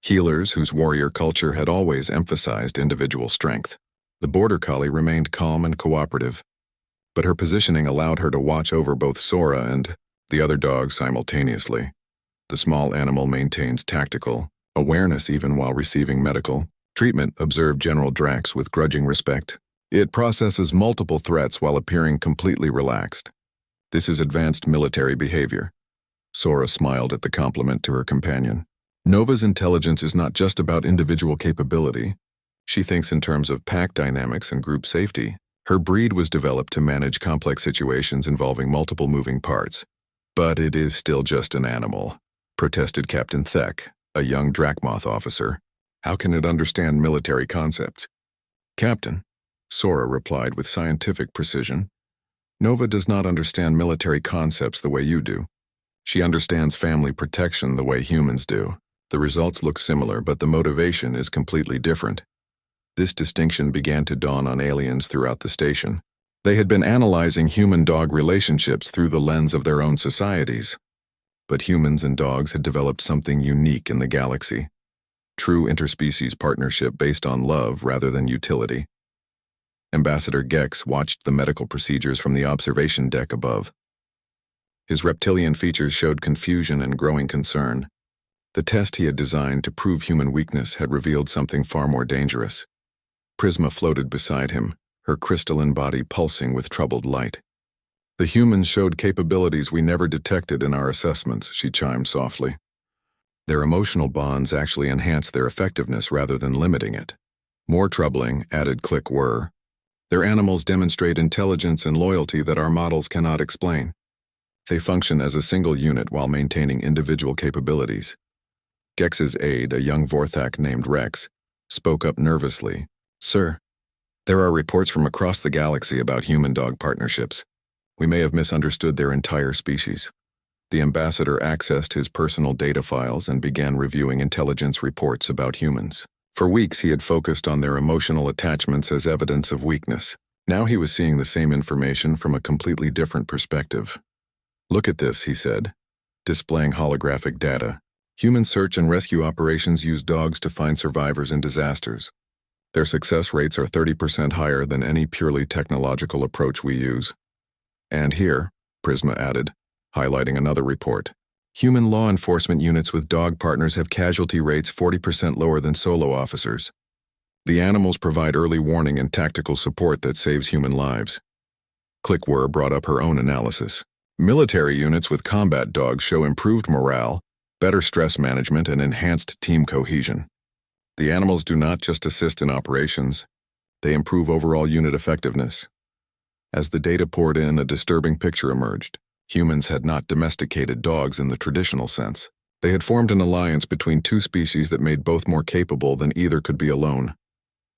healers whose warrior culture had always emphasized individual strength. The border collie remained calm and cooperative, but her positioning allowed her to watch over both Sora and the other dogs simultaneously. The small animal maintains tactical awareness even while receiving medical treatment, observed General Drax with grudging respect. It processes multiple threats while appearing completely relaxed. This is advanced military behavior. Sora smiled at the compliment to her companion. Nova's intelligence is not just about individual capability. She thinks in terms of pack dynamics and group safety. Her breed was developed to manage complex situations involving multiple moving parts. But it is still just an animal, protested Captain Thek, a young Drachmoth officer. How can it understand military concepts? Captain, Sora replied with scientific precision, Nova does not understand military concepts the way you do. She understands family protection the way humans do. The results look similar, but the motivation is completely different. This distinction began to dawn on aliens throughout the station. They had been analyzing human-dog relationships through the lens of their own societies. But humans and dogs had developed something unique in the galaxy. True interspecies partnership based on love rather than utility. Ambassador Gex watched the medical procedures from the observation deck above. His reptilian features showed confusion and growing concern. The test he had designed to prove human weakness had revealed something far more dangerous. Prisma floated beside him, her crystalline body pulsing with troubled light. The humans showed capabilities we never detected in our assessments, she chimed softly. Their emotional bonds actually enhanced their effectiveness rather than limiting it. More troubling, added Click Whir. Their animals demonstrate intelligence and loyalty that our models cannot explain. They function as a single unit while maintaining individual capabilities. Gex's aide, a young Vorthak named Rex, spoke up nervously. Sir, there are reports from across the galaxy about human-dog partnerships. We may have misunderstood their entire species. The ambassador accessed his personal data files and began reviewing intelligence reports about humans. For weeks he had focused on their emotional attachments as evidence of weakness. Now he was seeing the same information from a completely different perspective. Look at this, he said, displaying holographic data. Human search and rescue operations use dogs to find survivors in disasters. Their success rates are 30% higher than any purely technological approach we use. And here, Prisma added, highlighting another report. Human law enforcement units with dog partners have casualty rates 40% lower than solo officers. The animals provide early warning and tactical support that saves human lives. Clickwhir brought up her own analysis. Military units with combat dogs show improved morale, better stress management, and enhanced team cohesion. The animals do not just assist in operations, they improve overall unit effectiveness. As the data poured in, a disturbing picture emerged. Humans had not domesticated dogs in the traditional sense. They had formed an alliance between two species that made both more capable than either could be alone.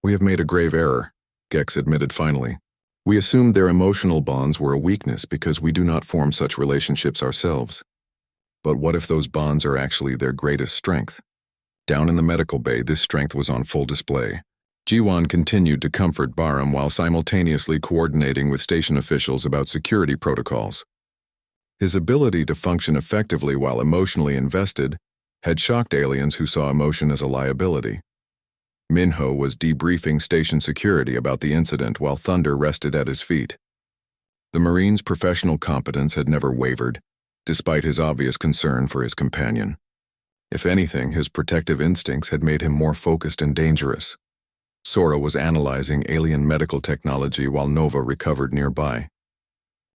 "We have made a grave error," Gex admitted finally. "We assumed their emotional bonds were a weakness because we do not form such relationships ourselves. But what if those bonds are actually their greatest strength?" Down in the medical bay, this strength was on full display. Jiwan continued to comfort Baram while simultaneously coordinating with station officials about security protocols. His ability to function effectively while emotionally invested had shocked aliens who saw emotion as a liability. Minho was debriefing station security about the incident while Thunder rested at his feet. The Marine's professional competence had never wavered, despite his obvious concern for his companion. If anything, his protective instincts had made him more focused and dangerous. Sora was analyzing alien medical technology while Nova recovered nearby.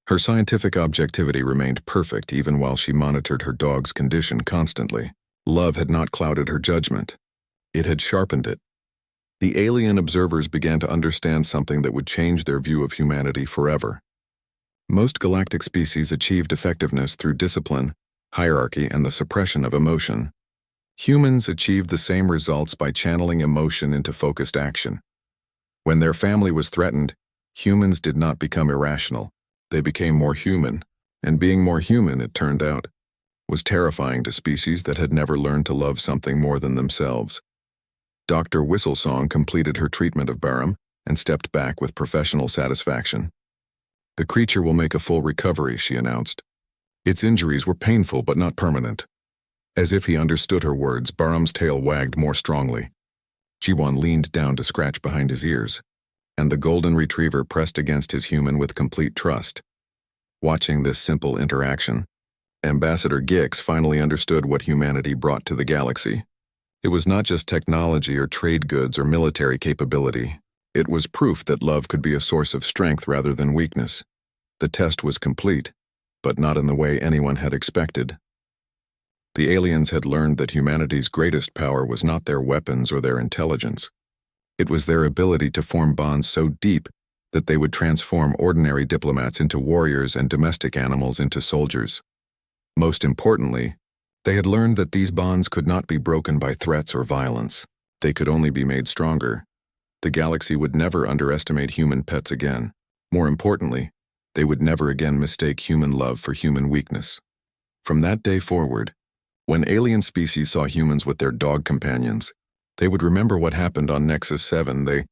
Her scientific objectivity remained perfect even while she monitored her dog's condition constantly. Love had not clouded her judgment. It had sharpened it. The alien observers began to understand something that would change their view of humanity forever. Most galactic species achieved effectiveness through discipline, hierarchy, and the suppression of emotion. Humans achieved the same results by channeling emotion into focused action. When their family was threatened, humans did not become irrational. They became more human, and being more human, it turned out, was terrifying to species that had never learned to love something more than themselves. Dr. Whistlesong completed her treatment of Baram and stepped back with professional satisfaction. "The creature will make a full recovery," she announced. Its injuries were painful but not permanent. As if he understood her words, Baram's tail wagged more strongly. Jiwan leaned down to scratch behind his ears, and the golden retriever pressed against his human with complete trust. Watching this simple interaction, Ambassador Gix finally understood what humanity brought to the galaxy. It was not just technology or trade goods or military capability. It was proof that love could be a source of strength rather than weakness. The test was complete, but not in the way anyone had expected. The aliens had learned that humanity's greatest power was not their weapons or their intelligence. It was their ability to form bonds so deep that they would transform ordinary diplomats into warriors and domestic animals into soldiers. Most importantly, they had learned that these bonds could not be broken by threats or violence. They could only be made stronger. The galaxy would never underestimate human pets again. More importantly, they would never again mistake human love for human weakness. From that day forward, when alien species saw humans with their dog companions, they would remember what happened on Nexus 7. They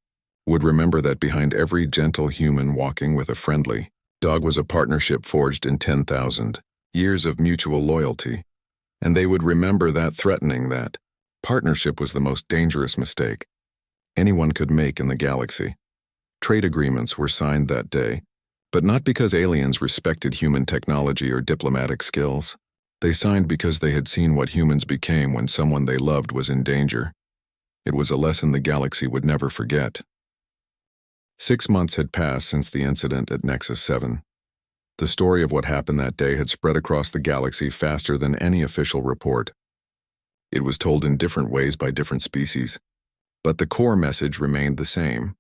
would remember that behind every gentle human walking with a friendly dog was a partnership forged in 10,000 years of mutual loyalty. And they would remember that threatening that partnership was the most dangerous mistake anyone could make in the galaxy. Trade agreements were signed that day, but not because aliens respected human technology or diplomatic skills. They signed because they had seen what humans became when someone they loved was in danger. It was a lesson the galaxy would never forget. 6 months had passed since the incident at Nexus 7. The story of what happened that day had spread across the galaxy faster than any official report. It was told in different ways by different species, but the core message remained the same: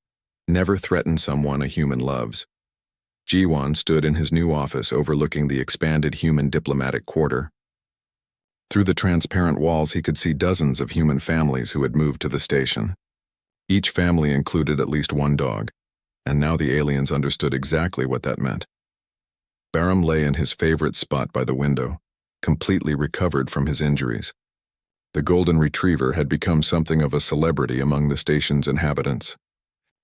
never threaten someone a human loves. Jiwan stood in his new office overlooking the expanded human diplomatic quarter. Through the transparent walls, he could see dozens of human families who had moved to the station. Each family included at least one dog, and now the aliens understood exactly what that meant. Baram lay in his favorite spot by the window, completely recovered from his injuries. The golden retriever had become something of a celebrity among the station's inhabitants.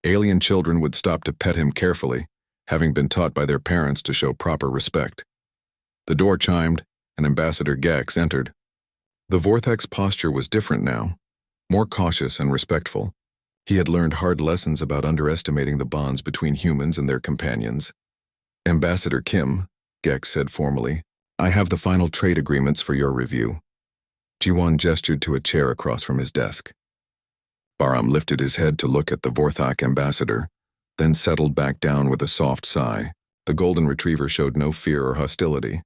Alien children would stop to pet him carefully, having been taught by their parents to show proper respect. The door chimed, and Ambassador Gex entered. The Vorthex's posture was different now, more cautious and respectful. He had learned hard lessons about underestimating the bonds between humans and their companions. "Ambassador Kim," Gex said formally, "I have the final trade agreements for your review." Jiwan gestured to a chair across from his desk. Baram lifted his head to look at the Vorthak ambassador, then settled back down with a soft sigh. The golden retriever showed no fear or hostility,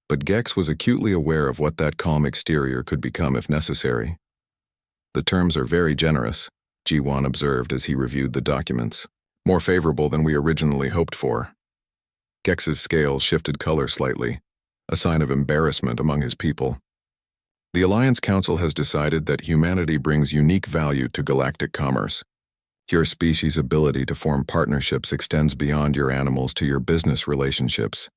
but Gex was acutely aware of what that calm exterior could become if necessary. The terms are very generous, Ji-Wan observed as he reviewed the documents. More favorable than we originally hoped for. Gex's scales shifted color slightly, a sign of embarrassment among his people. The Alliance Council has decided that humanity brings unique value to galactic commerce. Your species' ability to form partnerships extends beyond your animals to your business relationships.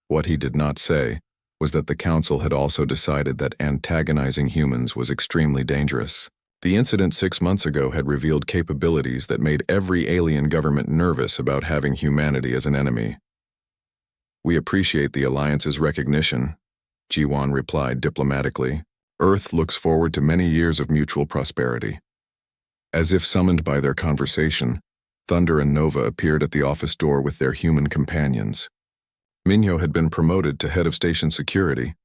What he did not say was that the Council had also decided that antagonizing humans was extremely dangerous. The incident 6 months ago had revealed capabilities that made every alien government nervous about having humanity as an enemy. We appreciate the Alliance's recognition, Ji-Wan replied diplomatically. Earth looks forward to many years of mutual prosperity. As if summoned by their conversation, Thunder and Nova appeared at the office door with their human companions. Minho had been promoted to head of station security,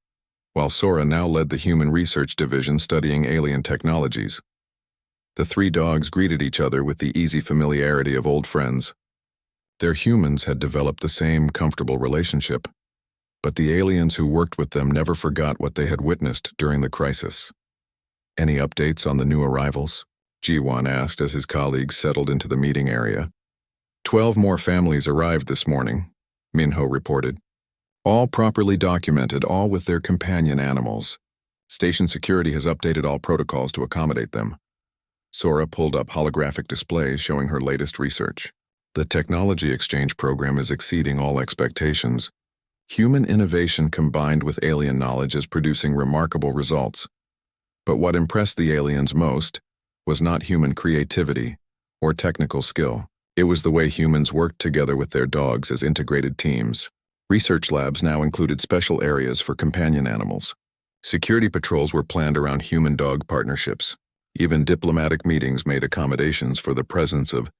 while Sora now led the Human Research Division studying alien technologies. The three dogs greeted each other with the easy familiarity of old friends. Their humans had developed the same comfortable relationship, but the aliens who worked with them never forgot what they had witnessed during the crisis. Any updates on the new arrivals? Ji-Wan asked as his colleagues settled into the meeting area. 12 more families arrived this morning, Minho reported. All properly documented, all with their companion animals. Station security has updated all protocols to accommodate them. Sora pulled up holographic displays showing her latest research. The technology exchange program is exceeding all expectations. Human innovation combined with alien knowledge is producing remarkable results. But what impressed the aliens most was not human creativity or technical skill. It was the way humans worked together with their dogs as integrated teams. Research labs now included special areas for companion animals. Security patrols were planned around human-dog partnerships. Even diplomatic meetings made accommodations for the presence of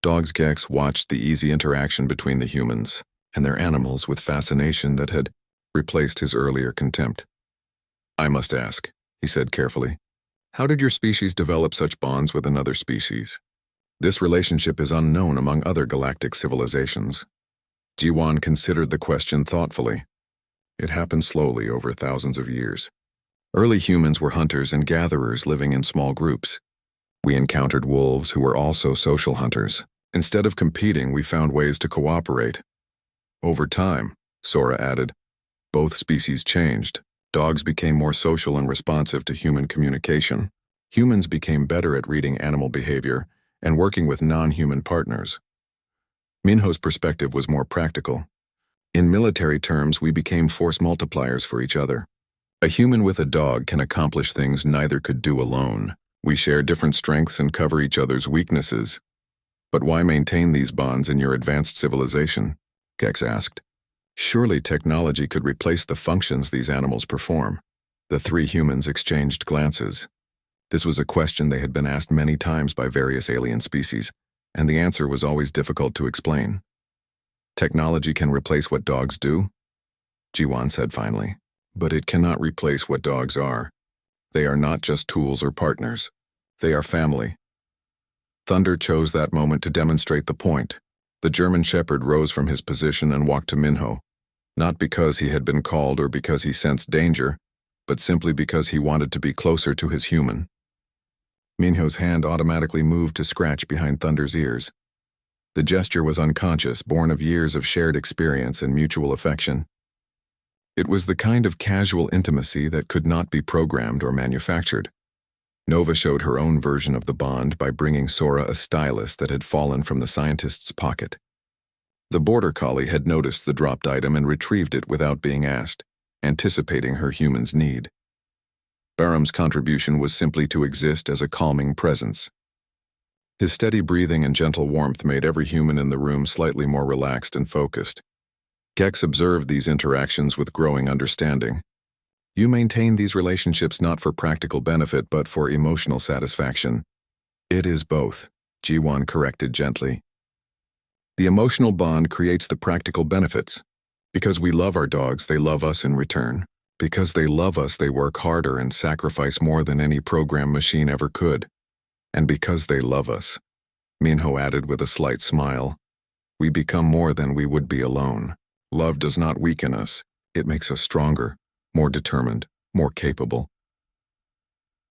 dogs. Gex watched the easy interaction between the humans and their animals with fascination that had replaced his earlier contempt. I must ask, he said carefully, how did your species develop such bonds with another species? This relationship is unknown among other galactic civilizations. Ji-Wan considered the question thoughtfully. It happened slowly over thousands of years. Early humans were hunters and gatherers living in small groups. We encountered wolves who were also social hunters. Instead of competing, we found ways to cooperate. Over time, Sora added, both species changed. Dogs became more social and responsive to human communication. Humans became better at reading animal behavior and working with non-human partners. Minho's perspective was more practical. In military terms, we became force multipliers for each other. A human with a dog can accomplish things neither could do alone. We share different strengths and cover each other's weaknesses. But why maintain these bonds in your advanced civilization? Gex asked. Surely technology could replace the functions these animals perform. The three humans exchanged glances. This was a question they had been asked many times by various alien species, and the answer was always difficult to explain. Technology can replace what dogs do, Ji-Wan said finally, but it cannot replace what dogs are. They are not just tools or partners. They are family. Thunder chose that moment to demonstrate the point. The German Shepherd rose from his position and walked to Minho, not because he had been called or because he sensed danger, but simply because he wanted to be closer to his human. Minho's hand automatically moved to scratch behind Thunder's ears. The gesture was unconscious, born of years of shared experience and mutual affection. It was the kind of casual intimacy that could not be programmed or manufactured. Nova showed her own version of the bond by bringing Sora a stylus that had fallen from the scientist's pocket. The border collie had noticed the dropped item and retrieved it without being asked, anticipating her human's need. Barham's contribution was simply to exist as a calming presence. His steady breathing and gentle warmth made every human in the room slightly more relaxed and focused. Gex observed these interactions with growing understanding. You maintain these relationships not for practical benefit but for emotional satisfaction. It is both, Ji-Wan corrected gently. The emotional bond creates the practical benefits. Because we love our dogs, they love us in return. Because they love us, they work harder and sacrifice more than any program machine ever could. And because they love us, Minho added with a slight smile, We become more than we would be alone. Love does not weaken us. It makes us stronger, more determined, more capable.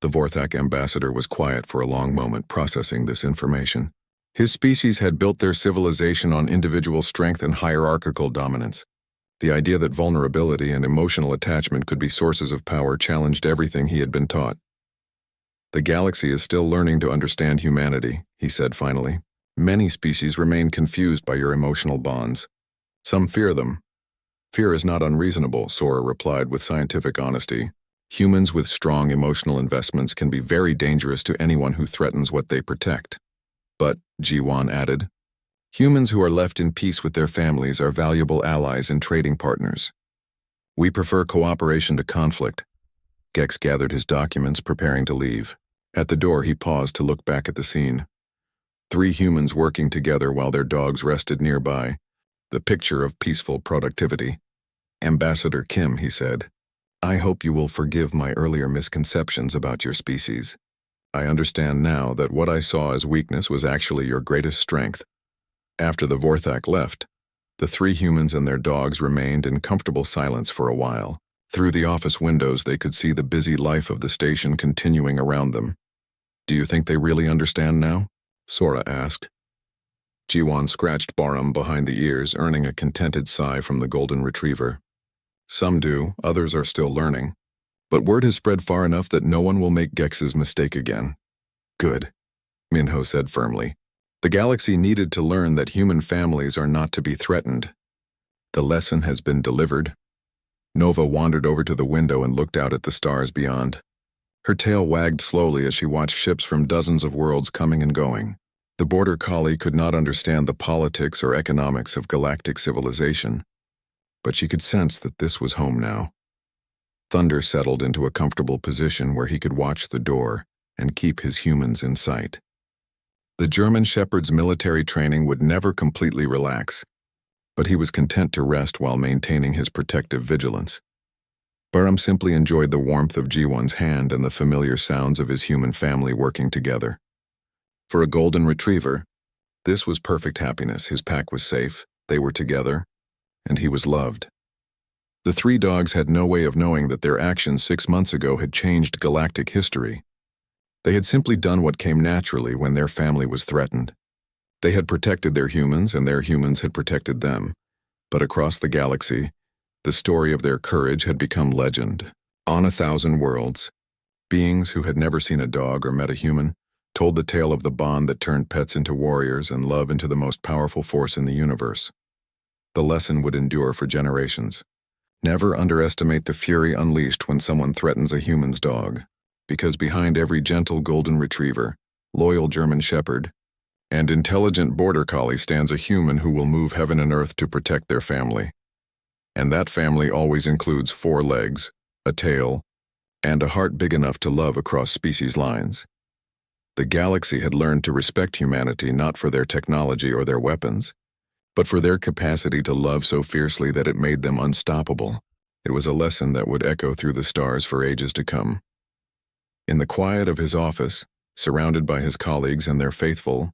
The Vorthak ambassador was quiet for a long moment, processing this information. His species had built their civilization on individual strength and hierarchical dominance. The idea that vulnerability and emotional attachment could be sources of power challenged everything he had been taught. The galaxy is still learning to understand humanity, he said finally. Many species remain confused by your emotional bonds. Some fear them. Fear is not unreasonable, Sora replied with scientific honesty. Humans with strong emotional investments can be very dangerous to anyone who threatens what they protect. But, Jiwan added, humans who are left in peace with their families are valuable allies and trading partners. We prefer cooperation to conflict. Gex gathered his documents, preparing to leave. At the door, he paused to look back at the scene. 3 humans working together while their dogs rested nearby. The picture of peaceful productivity. Ambassador Kim, he said, I hope you will forgive my earlier misconceptions about your species. I understand now that what I saw as weakness was actually your greatest strength. After the Vorthak left, the 3 humans and their dogs remained in comfortable silence for a while. Through the office windows, they could see the busy life of the station continuing around them. Do you think they really understand now? Sora asked. Jiwan scratched Barum behind the ears, earning a contented sigh from the golden retriever. Some do, others are still learning. But word has spread far enough that no one will make Gex's mistake again. Good, Minho said firmly. The galaxy needed to learn that human families are not to be threatened. The lesson has been delivered. Nova wandered over to the window and looked out at the stars beyond. Her tail wagged slowly as she watched ships from dozens of worlds coming and going. The border collie could not understand the politics or economics of galactic civilization, but she could sense that this was home now. Thunder settled into a comfortable position where he could watch the door and keep his humans in sight. The German Shepherd's military training would never completely relax, but he was content to rest while maintaining his protective vigilance. Barum simply enjoyed the warmth of Jiwan's hand and the familiar sounds of his human family working together. For a golden retriever, this was perfect happiness. His pack was safe, they were together, and he was loved. The 3 dogs had no way of knowing that their actions 6 months ago had changed galactic history. They had simply done what came naturally when their family was threatened. They had protected their humans, and their humans had protected them. But across the galaxy, the story of their courage had become legend. On 1,000 worlds, beings who had never seen a dog or met a human told the tale of the bond that turned pets into warriors and love into the most powerful force in the universe. The lesson would endure for generations. Never underestimate the fury unleashed when someone threatens a human's dog, because behind every gentle golden retriever, loyal German shepherd, and intelligent border collie stands a human who will move heaven and earth to protect their family. And that family always includes 4 legs, a tail, and a heart big enough to love across species lines. The galaxy had learned to respect humanity not for their technology or their weapons, but for their capacity to love so fiercely that it made them unstoppable. It was a lesson that would echo through the stars for ages to come. In the quiet of his office, surrounded by his colleagues and their faithful,